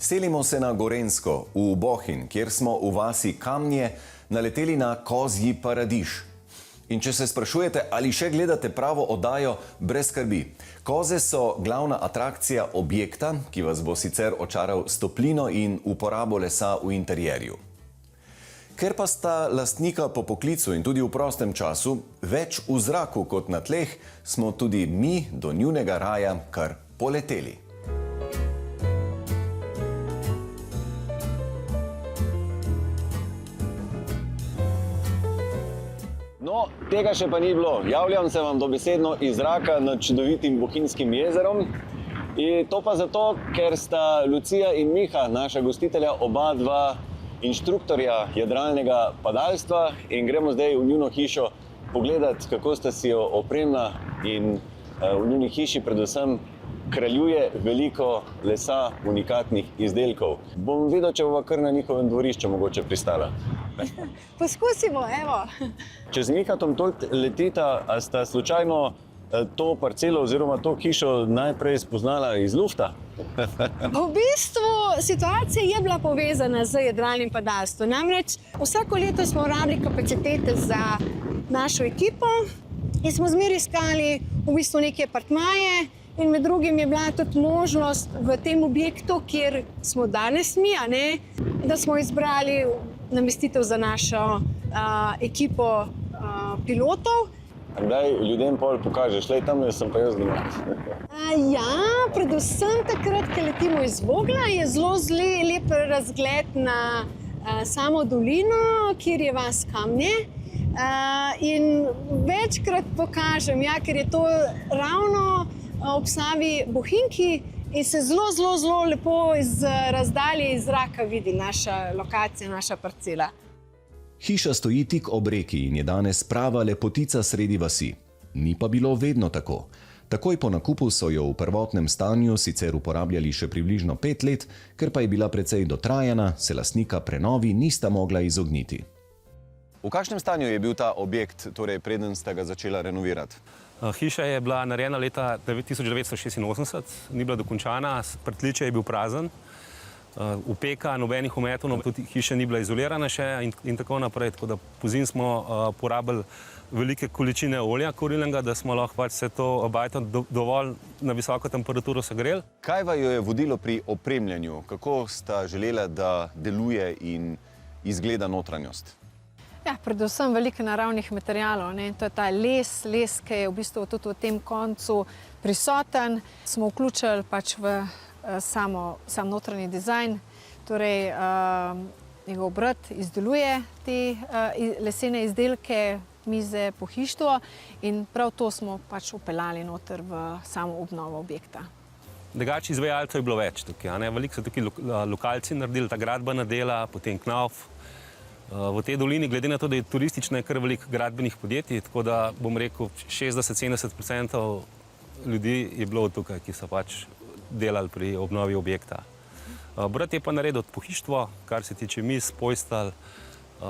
Selimo se na Gorenjsko, v Bohinj, kjer smo v vasi Kamnje naleteli na kozji paradiž. In če se sprašujete, ali še gledate pravo oddajo, brez skrbi. Koze so glavna atrakcija objekta, ki vas bo sicer očaral s toplino in uporabo lesa v interjerju. Ker pa sta lastnika po poklicu in tudi v prostem času več v zraku kot na tleh, smo tudi mi do njunega raja kar poleteli. No, tega še pa ni bilo. Javljam se vam dobesedno iz zraka nad čudovitim Bohinjskim jezerom. In to pa zato, ker sta Lucija in Miha, naša gostitelja, oba dva inštruktorja jadralnega padalstva in gremo zdaj v njuno hišo pogledati, kako sta si jo opremila in v njuni hiši predvsem kraljuje veliko lesa, unikatnih izdelkov. Bom videl, če bova kar na njihovem dvorišču mogoče pristala. Poskusimo, evo. Če z Mihatom toliko letita, a sta slučajno to parcelo oziroma to hišo najprej spoznala iz lufta? V bistvu situacija je bila povezana z jadralnim padalstvom. Namreč vsako leto smo rabili kapacitete za našo ekipo in smo zmeraj iskali v bistvu neke apartmaje in med drugim je bila tudi možnost v tem objektu, kjer smo danes mi, da smo izbrali namestitev za našo ekipo pilotov. Kdaj ljudem pol pokažeš, lej, tam sem pa jaz doma. Ja, predvsem takrat, ko letimo iz Vogla, je zelo lep razgled na samo dolino, kjer je vas Kamnje. In večkrat pokažem, ker je to ravno ob Savi Bohinjki in se zelo lepo iz razdalje iz zraka vidi naša lokacija, naša parcela. Hiša stoji tik ob reki in je danes prava lepotica sredi vasi. Ni pa bilo vedno tako. Takoj po nakupu so jo v prvotnem stanju sicer uporabljali še približno 5 let, ker pa je bila precej dotrajana, se lastnika prenovi nista mogla izogniti. V kakšnem stanju je bil ta objekt, torej preden ste ga začela renovirati? Hiša je bila narejena leta 1986, ni bila dokončana, pritličje je bil prazen. Upeka, nobenih ometov, tudi hiša ni bila izolirana še in tako naprej. Tako da pozimi smo porabili velike količine olja kurilnega, da smo lahko vse to bajto dovolj na visoko temperaturo segreli. Kaj vaju je vodilo pri opremljanju? Kako sta želela, da deluje in izgleda notranjost? Ja, predvsem veliko naravnih materialov. To je ta les, ki je v bistvu tudi v tem koncu prisoten. Smo vključili pač v sam notranji dizajn, torej njegov brat izdeluje te lesene izdelke, mize, pohištvo in prav to smo pač upeljali noter v samo obnovo objekta. Drugače izvajalcev je bilo več tukaj. Veliko so tukaj lokalci naredili ta gradbena dela, potem Knauf. V tej dolini, glede na to, da je turistična, je kar veliko gradbenih podjetij, tako da bom rekel 60–70% ljudi je bilo tukaj, ki so pač delali pri obnovi objekta. Brat je pa naredil pohištvo, kar se tiče miz, postelj,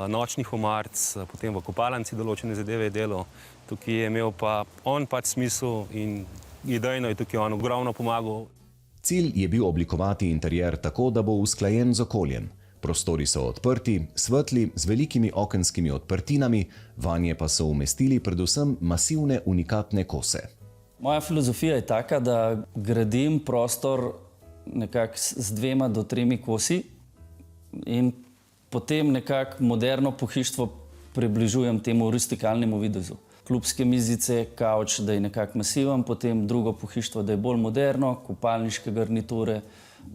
nočnih omaric, potem v kopalnici določene zadeve je delal. Tukaj je imel pa on pač smisel in idejno je tukaj on ogromno pomagal. Cilj je bil oblikovati interjer tako, da bo usklajen z okoljem. Prostori so odprti, svetli, z velikimi okenskimi odprtinami, vanje pa so umestili predvsem masivne unikatne kose. Moja filozofija je taka, da gradim prostor nekako z 2 do 3 kosi in potem nekako moderno pohištvo približujem temu rustikalnemu videzu. Klubske mizice, kavč, da je nekako masiven, potem drugo pohištvo, da je bolj moderno, kopalniške garniture,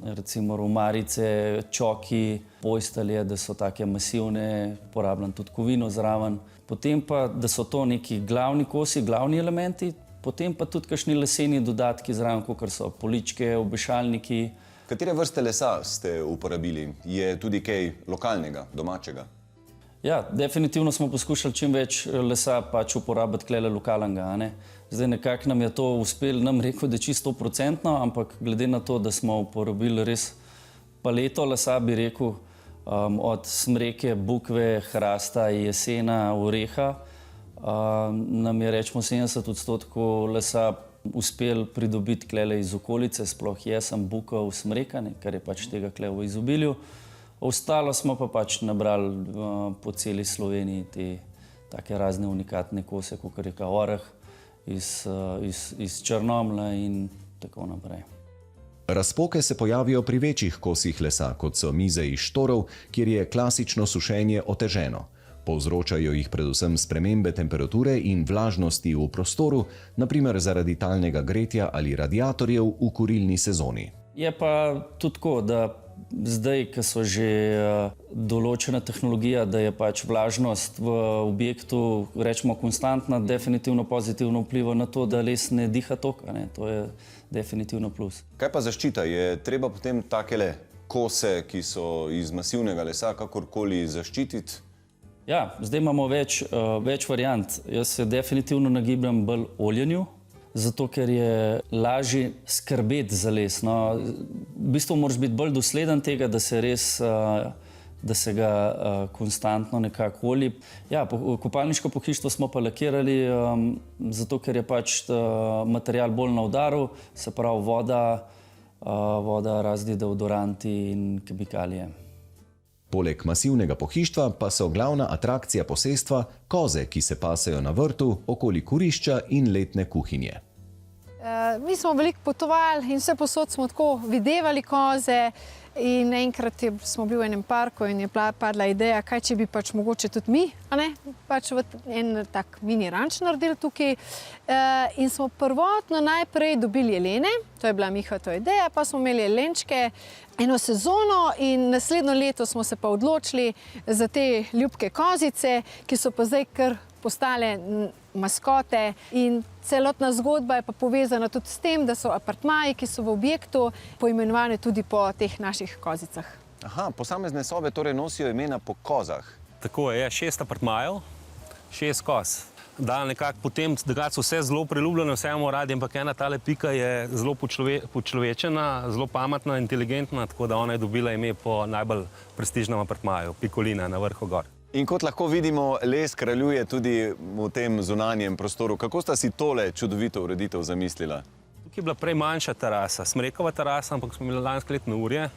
recimo omarice, čoki, postelje, da so take masivne, porabljam tudi kovino zraven. Potem pa, da so to neki glavni kosi, glavni elementi, potem pa tudi kakšni leseni dodatki zraven, kakor so poličke, obešalniki. Katere vrste lesa ste uporabili? Je tudi kaj lokalnega, domačega? Ja, definitivno smo poskušali čim več lesa pač uporabiti tukaj lokalnega. Zdaj nekako nam je to uspelo, nam rekel, da je čisto 100%, ampak glede na to, da smo uporabili res paleto lesa, bi rekel, od smreke, bukve, hrasta, jesena, oreha, nam je rečemo 70% lesa uspeli pridobiti klele iz okolice, sploh jesen, bukov, smrekane, kar je pač tega kle v izobilju. Ostalo smo pa pač nabrali po celi Sloveniji te take razne unikatne kose, kot je oreh iz Črnomlja in tako naprej. Razpoke se pojavijo pri večjih kosih lesa, kot so mize iz štorov, kjer je klasično sušenje oteženo. Povzročajo jih predvsem spremembe temperature in vlažnosti v prostoru, naprimer zaradi talnega gretja ali radiatorjev v kurilni sezoni. Je pa tudi tako, da zdaj, ko so že določena tehnologija, da je pač vlažnost v objektu, rečemo, konstantna, definitivno pozitivno vpliva na to, da les ne diha toka. To je definitivno plus. Kaj pa zaščita? Je treba potem takele kose, ki so iz masivnega lesa, kakorkoli zaščititi? Ja, zdaj imamo več variant. Jaz se definitivno nagibam bolj oljenju, zato ker je lažje skrbeti za les. No, v bistvu moraš biti bolj dosleden tega, da se res, da se ga konstantno nekako olji. Ja, kopalniško pohištvo smo pa lakirali, zato ker je pač material bolj na udaru, se pravi voda, razni deodoranti in kemikalije. Poleg masivnega pohištva pa so glavna atrakcija posestva koze, ki se pasejo na vrtu, okoli kurišča in letne kuhinje. Mi smo veliko potovali in vse posod smo tako videvali koze in enkrat smo bili v enem parku in je padla ideja, kaj če bi pač mogoče tudi mi, pač en tak mini ranč naredili tukaj. In smo prvotno najprej dobili jelene, to je bila Mihatova ideja, pa smo imeli jelenčke eno sezono in naslednjo leto smo se pa odločili za te ljubke kozice, ki so pa zdaj kar postale maskote in celotna zgodba je pa povezana tudi s tem, da so apartmaji, ki so v objektu, poimenovane tudi po teh naših kozicah. Aha, posamezne sobe torej nosijo imena po kozah. Tako je, 6 apartmajev, 6 koz. Da nekako potem, da so vse zelo priljubljene, vse imamo radi, ampak ena tale Pika je zelo počlovečena, zelo pametna, inteligentna, tako da ona je dobila ime po najbolj prestižnem apartmaju, Pikolina na vrhu gor. In kot lahko vidimo, les kraljuje tudi v tem zunanjem prostoru. Kako sta si tole čudovito ureditev zamislila? Tukaj je bila prej manjša terasa, smrekova terasa, ampak smo imeli lansko leto neurje,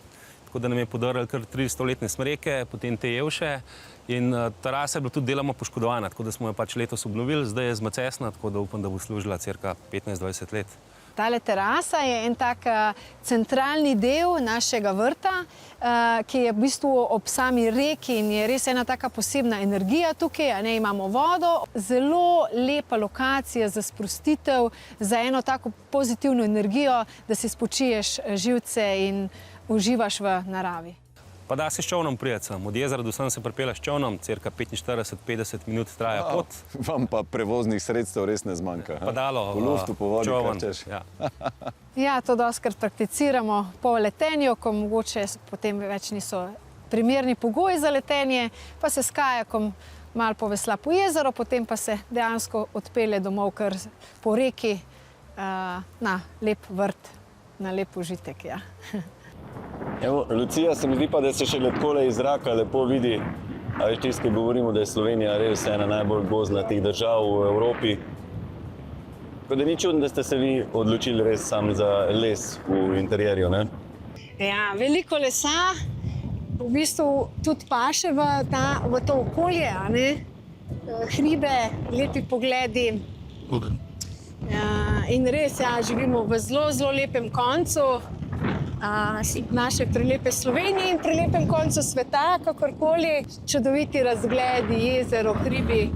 tako da nam je podarili kar 300-letne smreke, potem te jevše. In terasa je bila tudi deloma poškodovana, tako da smo jo pač letos obnovili, zdaj je zmacesna, tako da upam, da bo služila cirka 15-20 let. Tale terasa je en tak centralni del našega vrta, ki je v bistvu ob sami reki in je res ena taka posebna energija tukaj, imamo vodo, zelo lepa lokacija za sprostitev, za eno tako pozitivno energijo, da si spočiješ živce in uživaš v naravi. Pa da se s čovnom prijeti sem. Od jezera do sem se pripela s čovnom, cirka 45-50 minut traja pot. Vam pa prevoznih sredstev res ne zmanjka. Padalo, po luftu, po vodi, čovn, kaj češ. ja. Ja, to dostikrat prakticiramo po letenju, ko mogoče potem več niso primerni pogoji za letenje, pa se s kajakom malo povesla po jezeru, potem pa se dejansko odpelje domov kar po reki na lep vrt, na lep užitek. Ja. Evo, Lucija, se mi zdi pa, da se še takole iz zraka lepo vidi, a veš tisti, ki govorimo, da je Slovenija res ena najbolj gozdnatih držav v Evropi. Tako da ni čudno, da ste se vi odločili res sam za les v interjerju, ne? Ja, veliko lesa v bistvu tudi paše v to okolje, hribe, lepi pogledi. In res, živimo v zelo, zelo lepem koncu naše prelepe Slovenije in prelepem koncu sveta, kakorkoli, čudoviti razgledi, jezero, hribi.